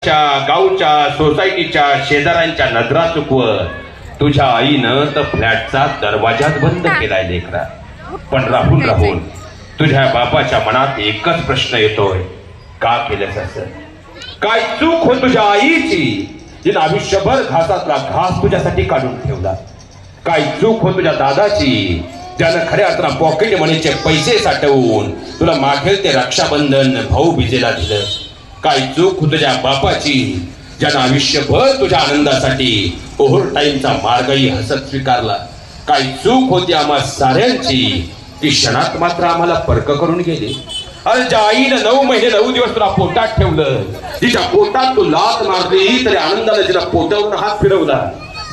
घरच्या, गावच्या, सोसायटीच्या, शेजाऱ्यांच्या नजरा चुकवत तुझ्या आईनं तर फ्लॅटचा दरवाजाच बंद केलाय लेकरा. पण राहून राहून तुझ्या बापाच्या मनात एकच प्रश्न येतोय, का केलंस असं? काय चूक हो तुझ्या आईची, जिने आयुष्यभर घासातला घास तुझ्यासाठी काढून ठेवला? काय चूक हो तुझ्या दादाची, ज्यानं खऱ्या अर्थानं पॉकेट मनीचे पैसे साठवून तुला मागेल ते रक्षाबंधन भाऊ बिजेला दिलं? काय चूक हो तुझ्या बापाची, ज्यानं आयुष्यभर तुझ्या आनंदासाठी ओव्हर टाइमचा मार्गही हसत स्वीकारला? काय चूक होती आम्हा साऱ्यांची, की क्षणात मात्र आम्हाला परक करून गेली? अरे ज्या आईनं 9 महिने 9 दिवस तुला पोटात ठेवलं, तिच्या पोटात तू लात मारली तरी आनंदाने तिला पोटावर हात फिरवला.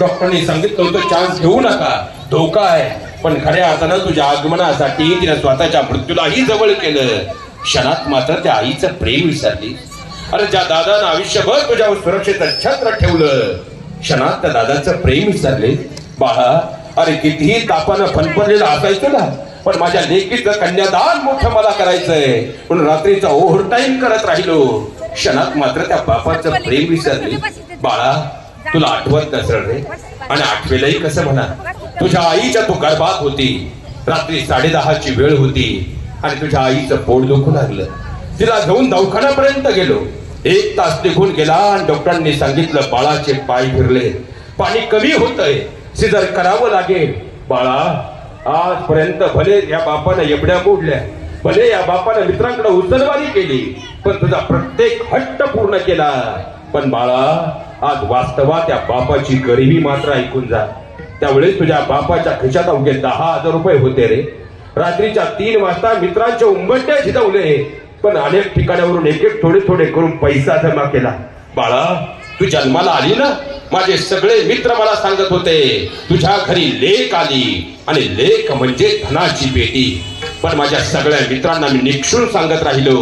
डॉक्टरने सांगितलं होतं चान्स घेऊ नका, धोका आहे. पण खऱ्या अर्थानं तुझ्या आगमनासाठी तिने स्वतःच्या मृत्यूलाही जवळ केलं. क्षणात मात्र त्या आईचं प्रेम विसरली. अरे ज्या दादानं आयुष्यभर तुझ्यावर सुरक्षेचं छत्र ठेवलं, क्षणात त्या दादाचं प्रेम विसरले. बाळा, अरे कितीही तापानं फनफनलेला असायचो ना, पण माझ्या लेकीचं कन्यादान मोठं मला करायचंय म्हणून रात्रीचा ओव्हर टाइम करत राहिलो. क्षणात मात्र त्या बापाचं प्रेम विसरले. बाळा, तुला आठवत नसेल रे, आणि आठवेलही कसं म्हणा. तुझ्या आईच्या तू गर्भात होती, रात्री 10:30ची वेळ होती आणि तुझ्या आईचं पोट दुखू लागलं. तिला घेऊन दवाखान्यापर्यंत गेलो. 1 तास निघून गेला आणि डॉक्टरांनी सांगितलं बाळाचे पाय फिरले, पाणी कमी होतंय, सिजर करावं लागेल. बाळा, आजपर्यंत भले या बापानं एवढ्या मोडल्या, भले या बापानं मित्रांकडे उचलवारी केली, पण तुझा प्रत्येक हट्ट पूर्ण केला. पण बाळा, आज वास्तवात त्या बापाची गरिबी मात्र ऐकून जा. त्यावेळेस तुझ्या बापाच्या खिशात अवघे 10,000 रुपये होते रे. रात्रीच्या 3 वाजता मित्रांचे उंबरठे झिजवले, पण अनेक ठिकाणावरून एक एक थोडे थोडे करून पैसा जमा केला. बाळा, तू जन्माला आली ना, माझे सगळे मित्र मला सांगत होते तुझ्या घरी लेक आली, आणि लेक म्हणजे धनाची पेटी. पण माझ्या सगळ्या मित्रांना मी निक्षून सांगत राहिलो,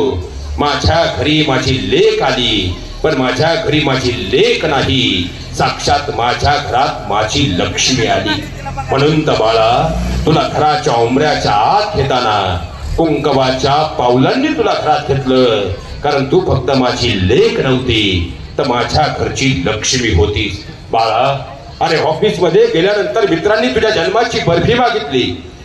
माझ्या घरी माझी लेक आली, पण माझ्या घरी माझी लेक नाही, साक्षात माझ्या घरात माझी लक्ष्मी आली. म्हणून तर बाळा, तुला घराच्या उंबऱ्याच्या आत घेताना कुंकवाच्या पावलांनी तुला घरात घेतलं, कारण तू फक्त माझी लेक नव्हती, तर माझ्या घरची लक्ष्मी होतीस. बाळा, अरे ऑफिस मध्ये गेल्यानंतर मित्रांनी तुझ्या जन्माची बर्फी मागितली,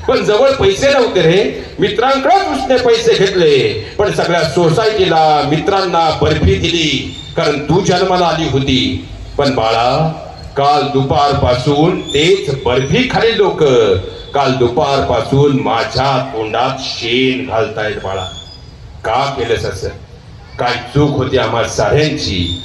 पण जवळ पैसे नव्हते रे. मित्रांकडेच उसने पैसे घेतले, पण सगळ्या सोसायटीला मित्रांना बर्फी दिली, कारण तू जन्माला आली होती. पण बाळा, काल दुपारपासून तेच बर्फी खाली लोक काल दुपारपासून माझ्या तोंडात शेण घालतायत. बाळा, का केलंस असं? काय चूक होती आम्हा साऱ्यांची,